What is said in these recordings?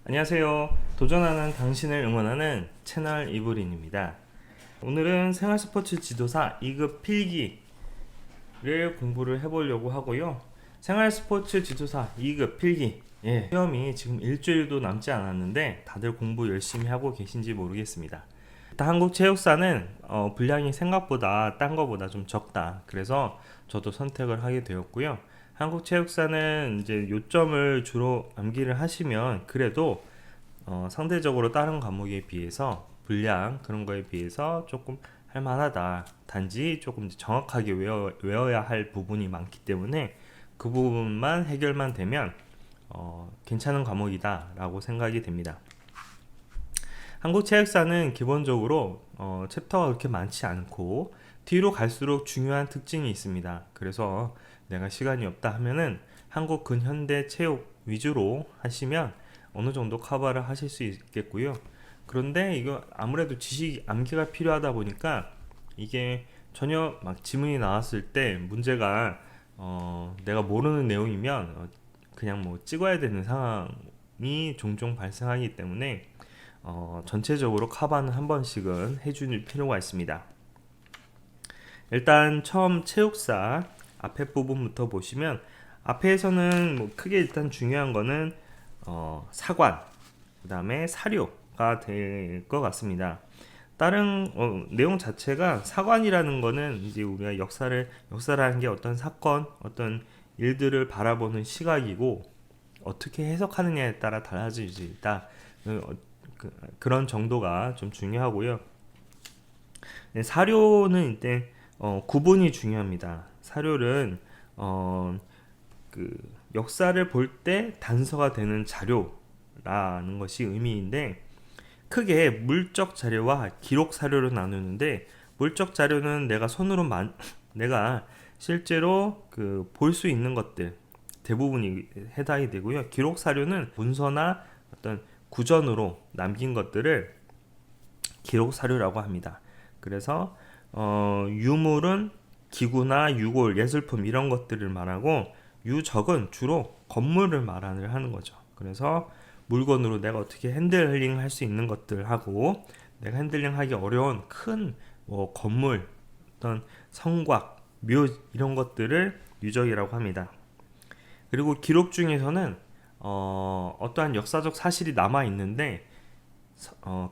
안녕하세요. 도전하는 당신을 응원하는 채널 이브린입니다. 오늘은 생활스포츠 지도사 2급 필기를 공부를 해보려고 하고요. 생활스포츠 지도사 2급 필기, 시험이 지금 일주일도 남지 않았는데 다들 공부 열심히 하고 계신지 모르겠습니다. 일단 한국체육사는 분량이 생각보다 딴 거보다 좀 적다. 그래서 저도 선택을 하게 되었고요. 한국체육사는 이제 요점을 주로 암기를 하시면 그래도 상대적으로 다른 과목에 비해서 분량 그런 거에 비해서 조금 할만하다. 단지 조금 정확하게 외워야 할 부분이 많기 때문에 그 부분만 해결만 되면 괜찮은 과목이다 라고 생각이 됩니다. 한국체육사는 기본적으로 챕터가 그렇게 많지 않고 뒤로 갈수록 중요한 특징이 있습니다. 그래서 내가 시간이 없다 하면은 한국 근현대 체육 위주로 하시면 어느 정도 커버를 하실 수 있겠고요. 그런데 이거 아무래도 지식 암기가 필요하다 보니까 이게 전혀 막 지문이 나왔을 때 문제가 내가 모르는 내용이면 그냥 뭐 찍어야 되는 상황이 종종 발생하기 때문에 전체적으로 커버는 한 번씩은 해줄 필요가 있습니다. 일단 처음 체육사 앞에 부분부터 보시면 앞에서는 뭐 크게 일단 중요한 거는 사관, 그 다음에 사료가 될 것 같습니다. 다른 내용 자체가 사관이라는 거는 이제 우리가 역사라는 게 어떤 사건, 어떤 일들을 바라보는 시각이고 어떻게 해석하느냐에 따라 달라지다. 그런 정도가 좀 중요하고요. 사료는 이때 구분이 중요합니다. 사료는 그 역사를 볼 때 단서가 되는 자료라는 것이 의미인데 크게 물적 자료와 기록 사료로 나누는데 물적 자료는 내가 내가 실제로 그 볼 수 있는 것들 대부분이 해당이 되고요. 기록 사료는 문서나 어떤 구전으로 남긴 것들을 기록 사료라고 합니다. 그래서 유물은 기구나 유골, 예술품 이런 것들을 말하고 유적은 주로 건물을 말하는 거죠. 그래서 물건으로 내가 어떻게 핸들링 할 수 있는 것들하고 내가 핸들링 하기 어려운 큰 건물, 어떤 성곽, 묘 이런 것들을 유적이라고 합니다. 그리고 기록 중에서는 어떠한 역사적 사실이 남아 있는데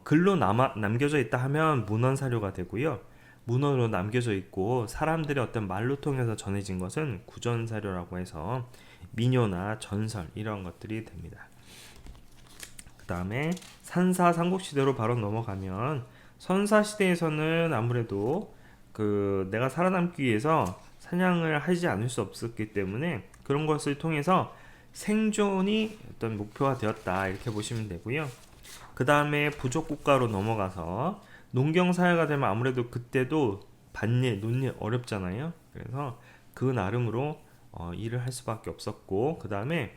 글로 남겨져 있다 하면 문헌 사료가 되고요. 문헌으로 남겨져 있고 사람들의 어떤 말로 통해서 전해진 것은 구전 사료라고 해서 민요나 전설 이런 것들이 됩니다. 그 다음에 산사 삼국시대로 바로 넘어가면 선사시대에서는 아무래도 내가 살아남기 위해서 사냥을 하지 않을 수 없었기 때문에 그런 것을 통해서 생존이 어떤 목표가 되었다 이렇게 보시면 되고요. 그 다음에 부족 국가로 넘어가서 농경 사회가 되면 아무래도 그때도 반일, 논일 어렵잖아요. 그래서 그 나름으로 일을 할 수밖에 없었고 그 다음에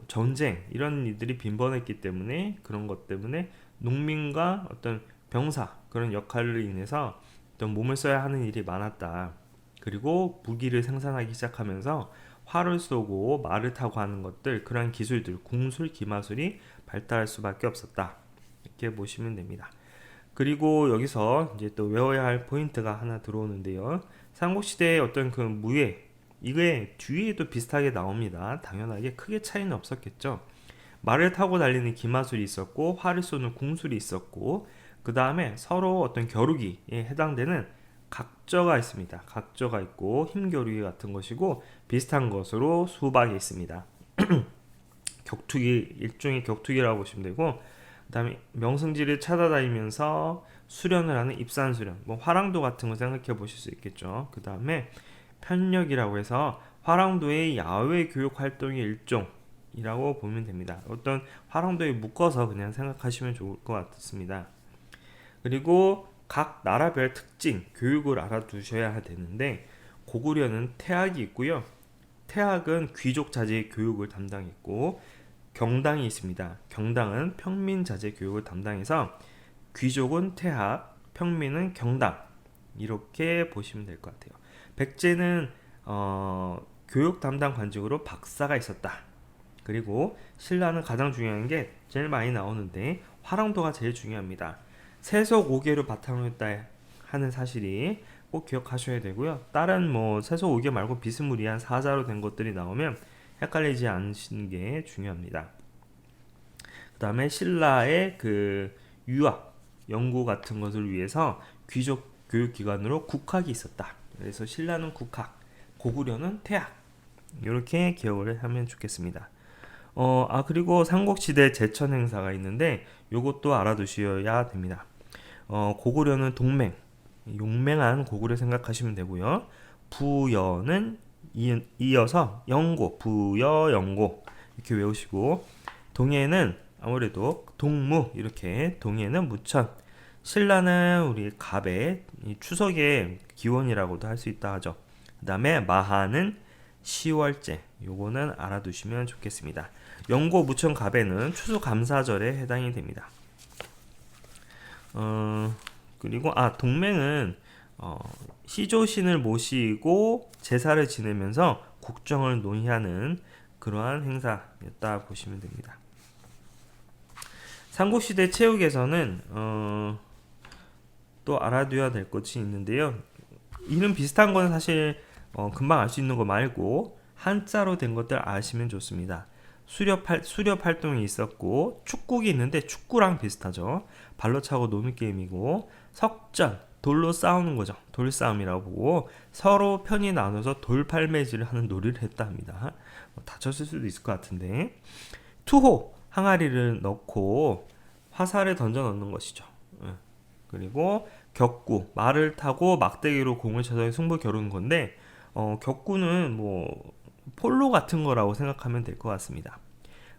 전쟁 이런 일들이 빈번했기 때문에 그런 것 때문에 농민과 어떤 병사 그런 역할을 인해서 어떤 몸을 써야 하는 일이 많았다. 그리고 무기를 생산하기 시작하면서 활을 쏘고 말을 타고 하는 것들 그러한 기술들 궁술 기마술이 발달할 수밖에 없었다 이렇게 보시면 됩니다. 그리고 여기서 이제 또 외워야 할 포인트가 하나 들어오는데요. 삼국시대의 어떤 그 무예 이게 뒤에도 비슷하게 나옵니다. 당연하게 크게 차이는 없었겠죠. 말을 타고 달리는 기마술이 있었고 활을 쏘는 궁술이 있었고 그 다음에 서로 어떤 겨루기에 해당되는 각저가 있습니다. 각저가 있고 힘겨루기 같은 것이고 비슷한 것으로 수박이 있습니다. 격투기 일종의 격투기라고 보시면 되고 그 다음에 명승지를 찾아다니면서 수련을 하는 입산수련 뭐 화랑도 같은 거 생각해 보실 수 있겠죠. 그 다음에 편력이라고 해서 화랑도의 야외 교육 활동의 일종이라고 보면 됩니다. 어떤 화랑도에 묶어서 그냥 생각하시면 좋을 것 같습니다. 그리고 각 나라별 특징 교육을 알아두셔야 되는데 고구려는 태학이 있고요. 태학은 귀족 자제 교육을 담당했고 경당이 있습니다. 경당은 평민 자제 교육을 담당해서 귀족은 태학, 평민은 경당 이렇게 보시면 될 것 같아요. 백제는 교육 담당 관직으로 박사가 있었다. 그리고 신라는 가장 중요한 게 제일 많이 나오는데 화랑도가 제일 중요합니다. 세속 5개를 바탕으로 했다 하는 사실이 꼭 기억하셔야 되고요. 다른 뭐 세속 5개 말고 비스무리한 사자로 된 것들이 나오면 헷갈리지 않으시는 게 중요합니다. 그 다음에 신라의 그 유학, 연구 같은 것을 위해서 귀족 교육기관으로 국학이 있었다. 그래서 신라는 국학, 고구려는 태학. 이렇게 기억을 하면 좋겠습니다. 그리고 삼국시대 제천 행사가 있는데 요것도 알아두셔야 됩니다. 고구려는 동맹, 용맹한 고구려 생각하시면 되고요. 부여는 이어서 영고, 부여, 영고 이렇게 외우시고, 동해는 아무래도 동무, 이렇게 동해는 무천, 신라는 우리 갑의 추석의 기원이라고도 할 수 있다 하죠. 그 다음에 마하는 10월째, 요거는 알아두시면 좋겠습니다. 영고, 무천, 갑에는 추수감사절에 해당이 됩니다. 그리고 동맹은 시조신을 모시고 제사를 지내면서 국정을 논의하는 그러한 행사였다 보시면 됩니다. 삼국시대 체육에서는 또 알아둬야 될 것이 있는데요. 이름 비슷한 거는 사실 금방 알 수 있는 거 말고 한자로 된 것들 아시면 좋습니다. 수렵 활동이 있었고, 축구기 있는데 축구랑 비슷하죠. 발로 차고 노는 게임이고, 석전, 돌로 싸우는 거죠. 돌싸움이라고 보고, 서로 편이 나눠서 돌팔매질을 하는 놀이를 했다 합니다. 다쳤을 수도 있을 것 같은데. 투호, 항아리를 넣고 화살을 던져 넣는 것이죠. 그리고 격구, 말을 타고 막대기로 공을 쳐서 승부 겨루는 건데, 격구는 뭐 폴로 같은 거라고 생각하면 될 것 같습니다.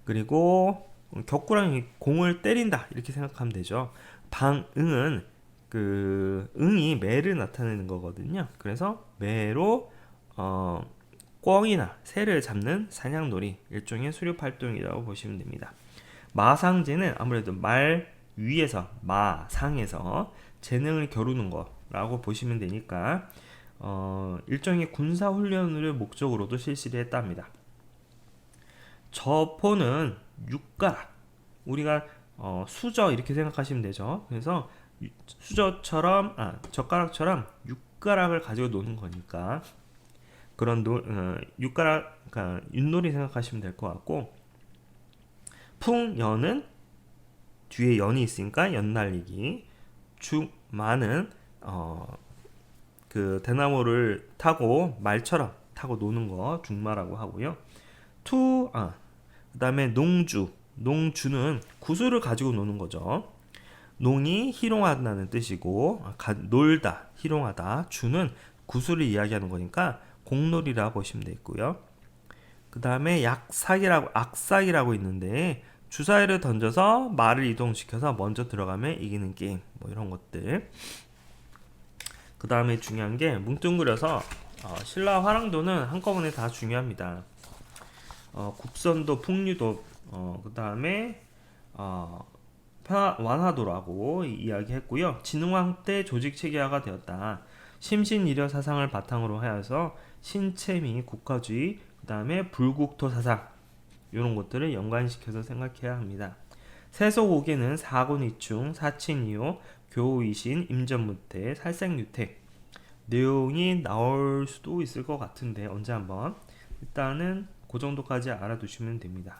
그리고 격구랑 공을 때린다 이렇게 생각하면 되죠. 방응은 그 응이 매를 나타내는 거거든요. 그래서 매로 꿩이나 새를 잡는 사냥놀이, 일종의 수렵 활동이라고 보시면 됩니다. 마상제는 아무래도 말 위에서, 마상에서 재능을 겨루는 거라고 보시면 되니까 일종의 군사 훈련을 목적으로도 실시를 했답니다. 저포는 육가락, 우리가 수저 이렇게 생각하시면 되죠. 그래서 수저처럼 젓가락처럼 육가락을 가지고 노는 거니까 그런 육가락, 그러니까 윷놀이 생각하시면 될 것 같고, 풍연은 뒤에 연이 있으니까 연 날리기, 주마는 그 대나무를 타고 말처럼 타고 노는 거 중마라고 하고요. 그다음에 농주는 구슬을 가지고 노는 거죠. 농이 희롱하다는 뜻이고, 놀다, 희롱하다. 주는 구슬을 이야기하는 거니까 공놀이라 보시면 되고요. 그 다음에 악삭이라고 있는데, 주사위를 던져서 말을 이동시켜서 먼저 들어가면 이기는 게임, 뭐 이런 것들. 그 다음에 중요한 게 뭉뚱그려서 신라 화랑도는 한꺼번에 다 중요합니다. 국선도, 풍류도, 그 다음에 완화도라고 이야기했고요. 진흥왕 때 조직 체계화가 되었다. 심신이려 사상을 바탕으로 하여서 신체 및 국가주의, 그 다음에 불국토 사상, 이런 것들을 연관시켜서 생각해야 합니다. 세속 5개는 사곤이충, 사친이요, 교의신, 임전무태, 살생유택, 내용이 나올 수도 있을 것 같은데 언제 한번 일단은 그 정도까지 알아두시면 됩니다.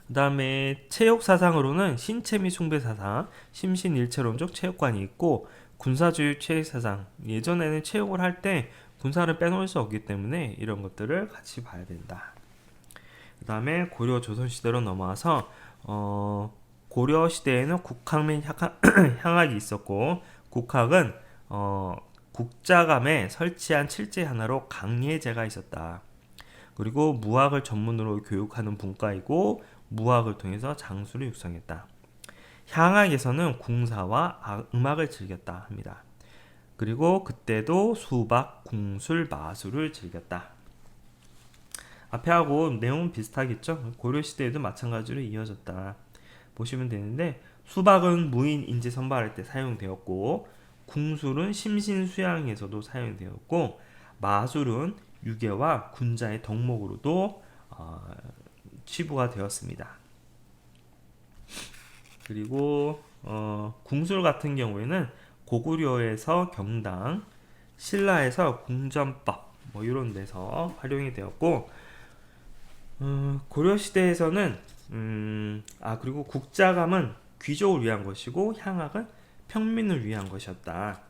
그 다음에 체육사상으로는 신체 및 숭배사상, 심신일체론적 체육관이 있고, 군사주의 체육사상, 예전에는 체육을 할 때 군사를 빼놓을 수 없기 때문에 이런 것들을 같이 봐야 된다. 그 다음에 고려 조선시대로 넘어와서 고려시대에는 국학 및 향학이 있었고, 국학은 국자감에 설치한 칠제 하나로 강예제가 있었다. 그리고 무학을 전문으로 교육하는 분과이고, 무학을 통해서 장수를 육성했다. 향학에서는 궁사와 음악을 즐겼다 합니다. 그리고 그때도 수박, 궁술, 마술을 즐겼다. 앞에 하고 내용은 비슷하겠죠? 고려시대에도 마찬가지로 이어졌다 보시면 되는데, 수박은 무인 인재 선발할 때 사용되었고, 궁술은 심신수양에서도 사용되었고, 마술은 유괴와 군자의 덕목으로도 치부가 되었습니다. 그리고 궁술 같은 경우에는 고구려에서 경당, 신라에서 궁전법 뭐 이런 데서 활용이 되었고, 고려 시대에서는 그리고 국자감은 귀족을 위한 것이고 향학은 평민을 위한 것이었다.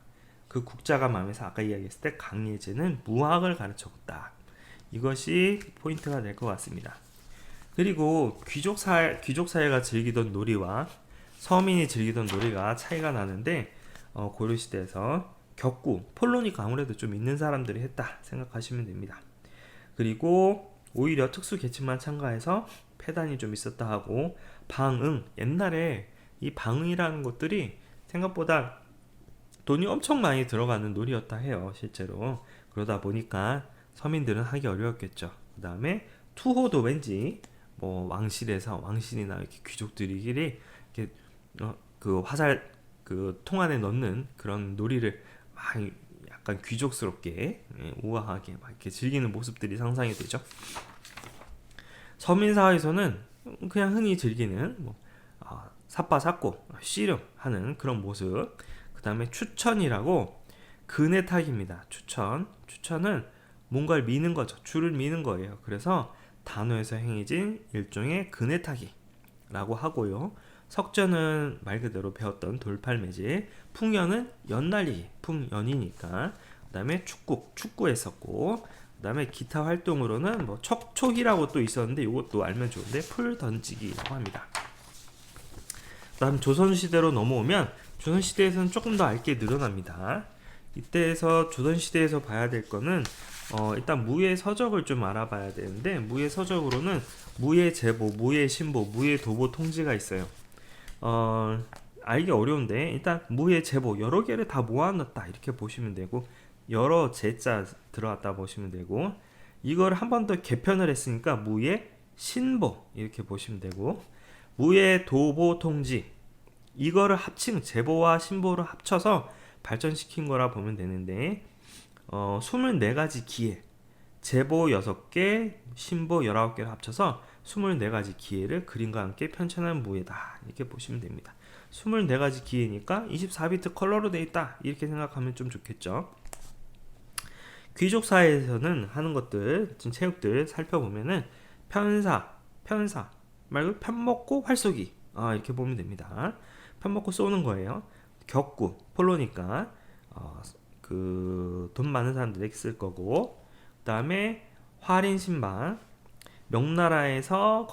그 국자감 하면서 아까 이야기했을 때 강예제는 무학을 가르쳤다. 이것이 포인트가 될 것 같습니다. 그리고 귀족사회가 즐기던 놀이와 서민이 즐기던 놀이가 차이가 나는데, 고려시대에서 격구, 폴로니까 아무래도 좀 있는 사람들이 했다 생각하시면 됩니다. 그리고 오히려 특수 계층만 참가해서 폐단이 좀 있었다 하고, 방응, 옛날에 이 방응이라는 것들이 생각보다 돈이 엄청 많이 들어가는 놀이였다 해요, 실제로. 그러다 보니까 서민들은 하기 어려웠겠죠. 그 다음에 투호도 왠지 뭐 왕실이나 이렇게 귀족들이끼리 이렇게 그 화살 그 통 안에 넣는 그런 놀이를 막 약간 귀족스럽게 우아하게 막 이렇게 즐기는 모습들이 상상이 되죠. 서민 사회에서는 그냥 흔히 즐기는 삿바 삿고 씨름하는 그런 모습. 그 다음에 추천이라고 그네 타기입니다. 추천은 뭔가를 미는 거죠. 줄을 미는 거예요. 그래서 단호에서 행해진 일종의 그네 타기라고 하고요. 석전은 말 그대로 배웠던 돌팔매질, 풍연은 연날리기, 풍연이니까. 그 다음에 축구했었고, 그 다음에 기타 활동으로는 뭐 척촉이라고 또 있었는데 이것도 알면 좋은데 풀 던지기라고 합니다. 그 다음 조선시대로 넘어오면 조선시대에서는 조금 더 알게 늘어납니다. 이때에서 조선시대에서 봐야 될 거는 일단 무예 서적을 좀 알아봐야 되는데, 무예 서적으로는 무예 제보, 무예 신보, 무예 도보 통지가 있어요. 알기 어려운데 일단 무예 제보 여러 개를 다 모아놨다 이렇게 보시면 되고, 여러 제자 들어갔다 보시면 되고, 이걸 한 번 더 개편을 했으니까 무예 신보 이렇게 보시면 되고, 무예 도보 통지 이거를 합친 제보와 신보를 합쳐서 발전시킨 거라 보면 되는데, 24가지 기회, 제보 6개, 신보 19개를 합쳐서 24가지 기회를 그림과 함께 편찬한 무예다 이렇게 보시면 됩니다. 24가지 기회니까 24비트 컬러로 되어 있다 이렇게 생각하면 좀 좋겠죠. 귀족 사회에서는 하는 것들, 지금 체육들 살펴보면은 편사 말고 편먹고 활쏘기 이렇게 보면 됩니다. 편먹고 쏘는 거예요. 격구, 폴로니까 그 돈 많은 사람들에게 쓸 거고, 그 다음에 활인신방, 명나라에서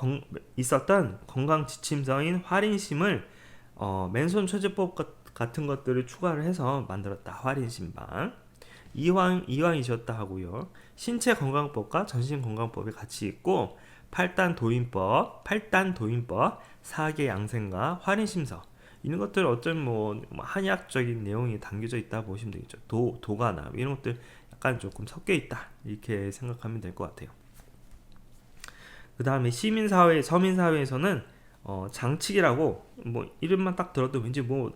있었던 건강 지침서인 활인심을 맨손 처제법 같은 것들을 추가를 해서 만들었다. 활인신방. 이왕이셨다 하고요. 신체 건강법과 전신 건강법이 같이 있고, 8단 도인법, 사계 양생과 활인심서 이런 것들 어떤 뭐 한의학적인 내용이 담겨져 있다 보시면 되겠죠. 도가나 이런 것들 약간 조금 섞여 있다 이렇게 생각하면 될 것 같아요. 그 다음에 시민사회, 서민사회에서는 장치기라고 뭐 이름만 딱 들어도 왠지 뭐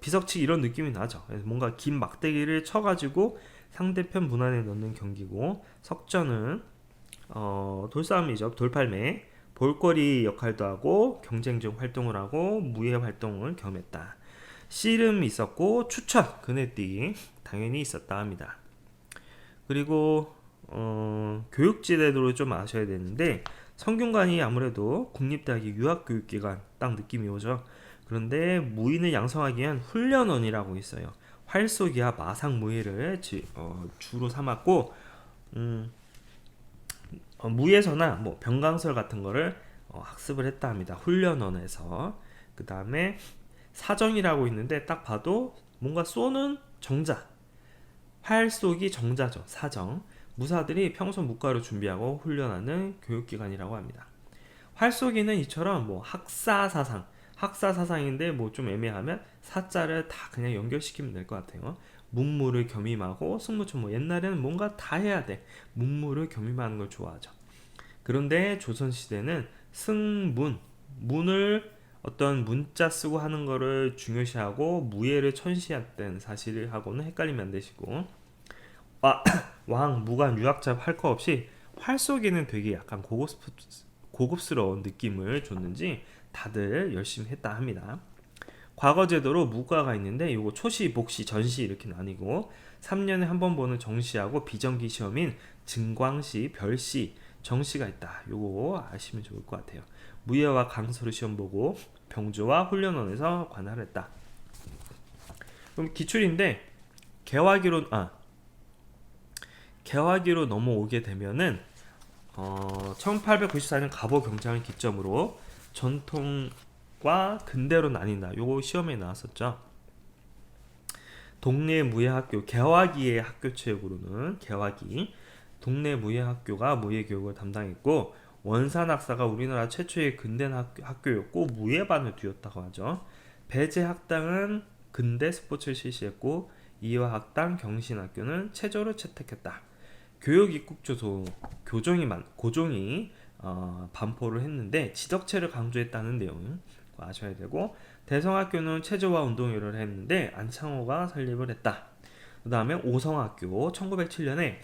비석치기 이런 느낌이 나죠. 그래서 뭔가 긴 막대기를 쳐가지고 상대편 문안에 넣는 경기고, 석전은 돌싸움이죠. 돌팔매, 볼거리 역할도 하고 경쟁적 활동을 하고 무예 활동을 겸했다. 씨름이 있었고, 추천, 그네뛰기 당연히 있었다 합니다. 그리고 교육지대도 좀 아셔야 되는데, 성균관이 아무래도 국립대학의 유학교육기관 딱 느낌이 오죠. 그런데 무인을 양성하기 위한 훈련원이라고 있어요. 활쏘기와 마상무예를 주로 삼았고, 무예서나 뭐 병강설 같은 거를 학습을 했다 합니다. 훈련원에서. 그 다음에 사정이라고 있는데 딱 봐도 뭔가 쏘는 정자, 활쏘기 정자죠. 사정. 무사들이 평소 묵과를 준비하고 훈련하는 교육기관이라고 합니다. 활쏘기는 이처럼 뭐 학사사상인데 뭐 좀 애매하면 사자를 다 그냥 연결시키면 될 것 같아요. 문무를 겸임하고 승무천무, 옛날에는 뭔가 다 해야 돼. 문무를 겸임하는 걸 좋아하죠. 그런데 조선시대는 문을 어떤 문자 쓰고 하는 거를 중요시하고 무예를 천시했던 사실하고는 헷갈리면 안 되시고, 왕, 무관, 유학자 할 거 없이 활쏘기는 되게 약간 고급스러운 느낌을 줬는지 다들 열심히 했다 합니다. 과거 제도로 무과가 있는데 요거 초시, 복시, 전시 이렇게 나뉘고 3년에 한 번 보는 정시하고 비정기 시험인 증광시, 별시, 정시가 있다. 요거 아시면 좋을 것 같아요. 무예와 강서로 시험 보고 병조와 훈련원에서 관할했다. 그럼 기출인데 개화기로 넘어오게 되면은 1894년 갑오 경장을 기점으로 전통과 근대로 나뉜다. 요거 시험에 나왔었죠. 동네 무예학교 개화기의 학교 체육으로는 개화기 동네 무예학교가 무예교육을 담당했고 원산학사가 우리나라 최초의 근대 학교였고 무예반을 두었다고 하죠. 배제학당은 근대 스포츠를 실시했고 이화학당 경신학교는 체조를 채택했다. 교육입국조소 고종이 반포를 했는데 지덕체를 강조했다는 내용 아셔야 되고 대성학교는 체조와 운동회를 했는데 안창호가 설립을 했다. 그 다음에 오성학교 1907년에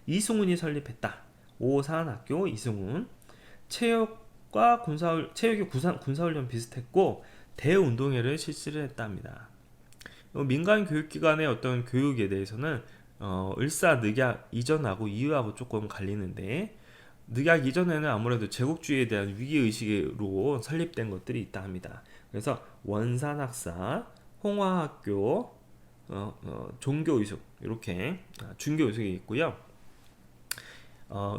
이승훈이 설립했다. 오산학교 이승훈 체육이 군사훈련 비슷했고 대운동회를 실시를 했답니다. 민간 교육기관의 어떤 교육에 대해서는 을사늑약 이전하고 이후하고 조금 갈리는데 늑약 이전에는 아무래도 제국주의에 대한 위기의식으로 설립된 것들이 있다 합니다. 그래서 원산학사, 홍화학교, 종교의숙 이렇게 중교의숙이 있고요.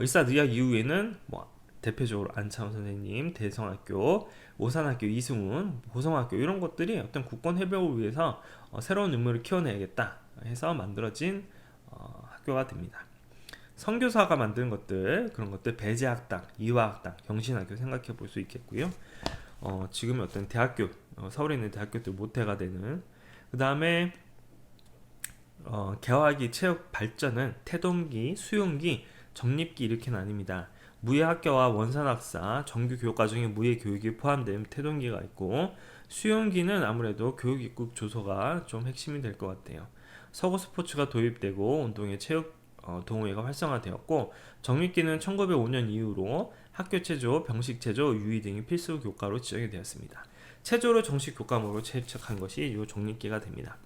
을사늑약 이후에는 뭐 대표적으로 안창호 선생님, 대성학교, 오산학교, 이승훈, 보성학교 이런 것들이 어떤 국권 회복을 위해서 새로운 인물을 키워내야겠다 해서 만들어진 학교가 됩니다. 선교사가 만든 것들 그런 것들 배제학당, 이화학당, 경신학교 생각해 볼 수 있겠고요. 지금의 어떤 대학교 서울에 있는 대학교들 모태가 되는 그 다음에 개화기 체육 발전은 태동기, 수용기, 정립기 이렇게 나뉩니다. 무예학교와 원산학사, 정규 교육과정에 무예교육이 포함된 태동기가 있고 수용기는 아무래도 교육입국 조소가 좀 핵심이 될 것 같아요. 서구 스포츠가 도입되고 운동회 체육 동호회가 활성화되었고 정립기는 1905년 이후로 학교 체조, 병식 체조, 유희 등이 필수 교과로 지정이 되었습니다. 체조를 정식 교과목으로 채택한 것이 이 정립기가 됩니다.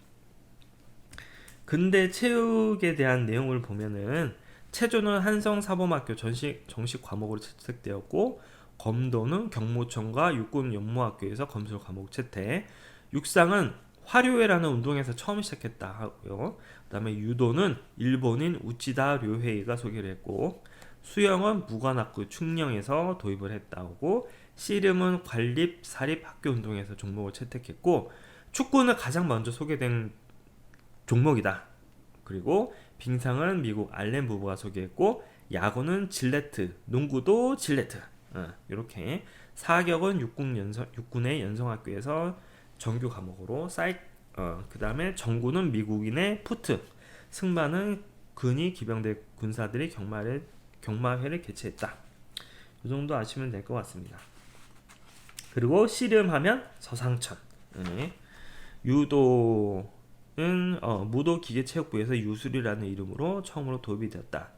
근대 체육에 대한 내용을 보면은 체조는 한성사범학교 정식 과목으로 채택되었고 검도는 경무청과 육군연무학교에서 검술 과목 채택 육상은 화료회라는 운동에서 처음 시작했다 하고요. 그 다음에 유도는 일본인 우치다 료헤이가 소개를 했고 수영은 무관학교 충령에서 도입을 했다고 씨름은 관립 사립학교 운동에서 종목을 채택했고 축구는 가장 먼저 소개된 종목이다. 그리고 빙상은 미국 알렌 부부가 소개했고 야구는 질레트, 농구도 질레트 이렇게 사격은 육군의 연성학교에서 정규 과목으로 그 다음에 정구는 미국인의 푸트 승마는 근위 기병대 군사들이 경마회를 개최했다. 이 정도 아시면 될 것 같습니다. 그리고 씨름하면 서상천 유도 무도 기계체육부에서 유술이라는 이름으로 처음으로 도입이 되었다.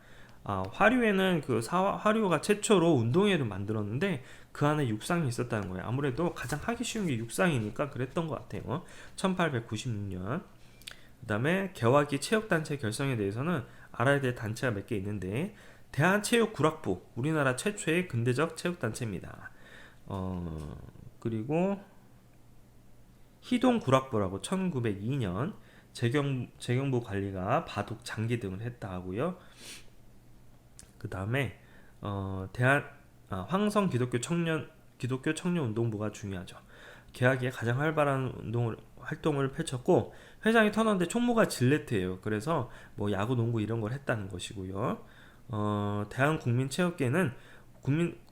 화류에는 화류가 최초로 운동회를 만들었는데 그 안에 육상이 있었다는 거예요. 아무래도 가장 하기 쉬운 게 육상이니까 그랬던 것 같아요. 1896년. 그 다음에 개화기 체육단체 결성에 대해서는 알아야 될 단체가 몇 개 있는데 대한체육구락부 우리나라 최초의 근대적 체육단체입니다. 그리고 희동구락부라고 1902년 재경부 관리가 바둑 장기 등을 했다 하고요. 그 다음에 황성 기독교 청년 운동부가 중요하죠. 개화기에 가장 활발한 활동을 펼쳤고 회장이 터널인데 총무가 질레트예요. 그래서 뭐 야구, 농구 이런 걸 했다는 것이고요. 대한국민체육계는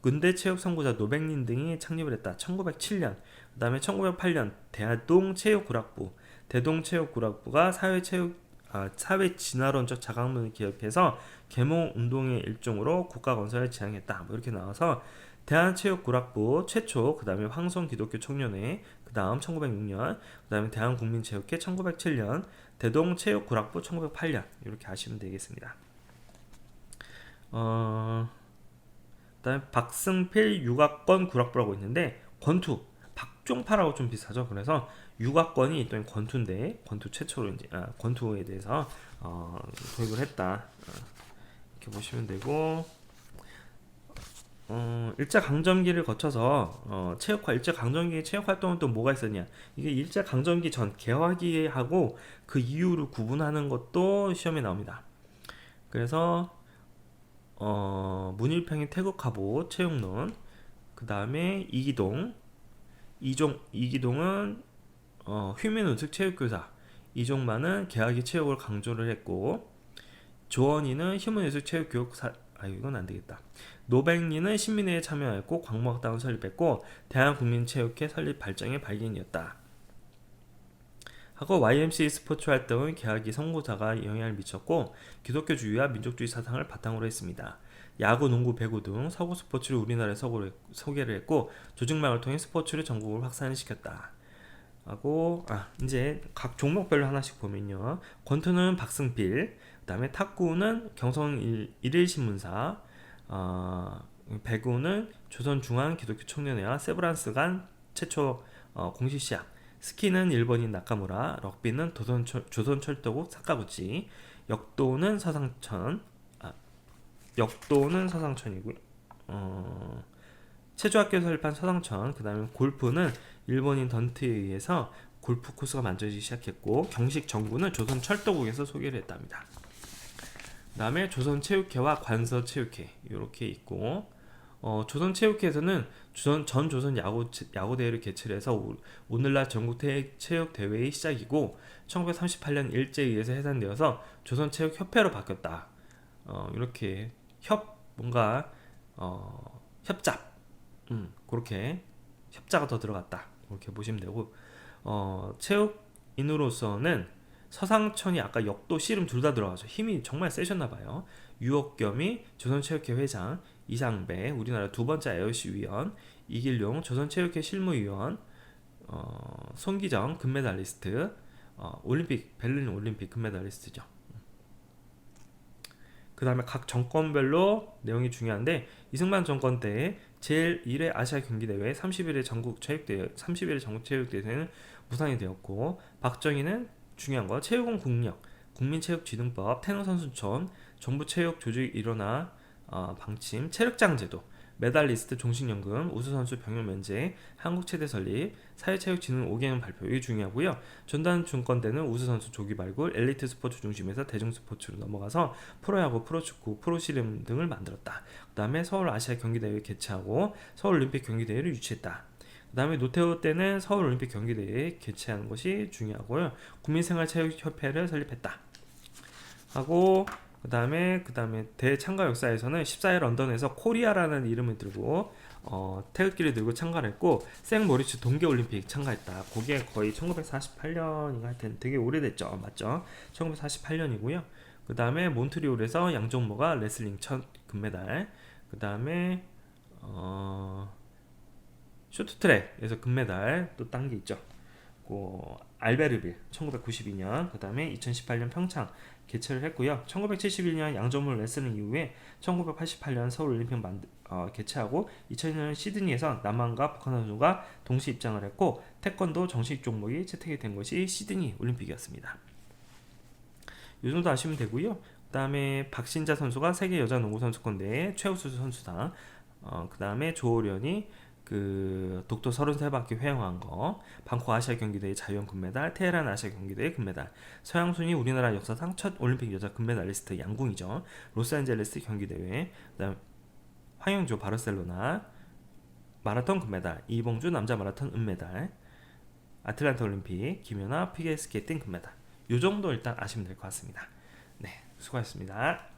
근대 체육 선구자 노백린 등이 창립을 했다. 1907년. 그 다음에 1908년 대동체육구락부가 사회 진화론적 자각론을 기획해서 계몽운동의 일종으로 국가건설을 지향했다. 뭐 이렇게 나와서 대한체육구락부 최초, 그 다음에 황성기독교 청년회, 그 다음 1906년, 그 다음에 대한국민체육회 1907년, 대동체육구락부 1908년 이렇게 아시면 되겠습니다. 그다음에 박승필 유곽권 구락부라고 있는데 권투 박종파라고 좀 비슷하죠. 그래서 유곽권이 또는 권투인데 권투 최초로 이제 권투에 대해서 도입을 했다. 이렇게 보시면 되고 일제강점기를 거쳐서 일제강점기 체육 활동은 또 뭐가 있었냐? 이게 일제강점기 전 개화기하고 그 이후를 구분하는 것도 시험에 나옵니다. 그래서 문일평의 태국하보 체육론, 그 다음에 이기동은 휴민우측 체육교사, 이종만은 개화기 체육을 강조를 했고, 조원희는 휴민우측 체육교육사, 이건 안 되겠다. 노백리는 신민회에 참여했고 광목학당을 설립했고 대한국민체육회 설립 발전의 발견이었다. 하고 YMCA 스포츠 활동은 개화기 선구자가 영향을 미쳤고 기독교주의와 민족주의 사상을 바탕으로 했습니다. 야구, 농구, 배구 등 서구 스포츠를 우리나라에 소개를 했고 조직망을 통해 스포츠를 전국으로 확산시켰다. 하고 이제 각 종목별로 하나씩 보면요. 권투는 박승필, 그 다음에 탁구는 경성 일일신문사, 배구는 조선중앙기독교총련회와 세브란스 간 최초 공식 시합, 스키는 일본인 나카무라, 럭비는 조선철도국 사카구치, 역도는 서상천이고요. 체조학교 설립한 서상천, 그 다음에 골프는 일본인 던트에 의해서 골프 코스가 만들어지기 시작했고 경식 정부는 조선철도국에서 소개를 했답니다. 그 다음에 조선체육회와 관서체육회 이렇게 있고 조선체육회에서는 전 조선 야구대회를 개최해서 오늘날 전국체육대회의 시작이고 1938년 일제에 의해서 해산되어서 조선체육협회로 바뀌었다. 이렇게 뭔가 협잡 그렇게 협자가 더 들어갔다. 이렇게 보시면 되고 체육인으로서는 서상천이 아까 역도 씨름 둘 다 들어가죠. 힘이 정말 세셨나봐요. 유옥겸이 조선체육회 회장, 이상배 우리나라 두 번째 IOC 위원, 이길용 조선체육회 실무위원, 손기정 금메달리스트, 베를린 올림픽 금메달리스트죠. 그 다음에 각 정권별로 내용이 중요한데 이승만 정권 때 제1회 아시아 경기대회 30일의 전국 체육대회는 무산이 되었고 박정희는 중요한 거 체육은 국력, 국민체육진흥법, 태능선수촌, 정부체육 조직 일원화 방침, 체력장제도, 메달리스트 종신연금, 우수선수 병역 면제, 한국체대 설립, 사회체육진흥 5개년 발표 이게 중요하고요. 전단중권 때는 우수선수 조기 발굴, 엘리트 스포츠 중심에서 대중스포츠로 넘어가서 프로야구, 프로축구, 프로씨름 등을 만들었다. 그 다음에 서울 아시아 경기대회 개최하고 서울올림픽 경기대회를 유치했다. 그 다음에 노태우 때는 서울올림픽 경기대회 개최하는 것이 중요하고요. 국민생활체육협회를 설립했다. 하고 그 다음에 대참가 역사에서는 14일 런던에서 코리아라는 이름을 들고 태극기를 들고 참가를 했고 생모리츠 동계올림픽 참가했다. 그게 거의 1948년인가 하여튼 되게 오래됐죠. 맞죠? 1948년이고요. 그 다음에 몬트리올에서 양정모가 레슬링 첫 금메달, 그 다음에 쇼트트랙에서 금메달 또 딴 게 있죠. 알베르빌 1992년, 그 다음에 2018년 평창 개최를 했고요. 1971년 양정모 레슬링 이후에 1988년 서울올림픽 개최하고 2000년 시드니에서 남한과 북한 선수가 동시 입장을 했고 태권도 정식 종목이 채택이 된 것이 시드니 올림픽이었습니다. 이 정도 아시면 되고요. 그 다음에 박신자 선수가 세계 여자 농구 선수권대회 최우수 선수상, 그 다음에 조호련이 독도 33바퀴 회항한 거, 방콕 아시아 경기대회 자유형 금메달, 테헤란 아시아 경기대회 금메달, 서양순이 우리나라 역사상 첫 올림픽 여자 금메달리스트 양궁이죠. 로스앤젤레스 경기대회, 그다음 황영조 바르셀로나 마라톤 금메달, 이봉주 남자 마라톤 은메달, 아틀란타 올림픽 김연아 피겨스케이팅 금메달. 요 정도 일단 아시면 될 것 같습니다. 네, 수고하셨습니다.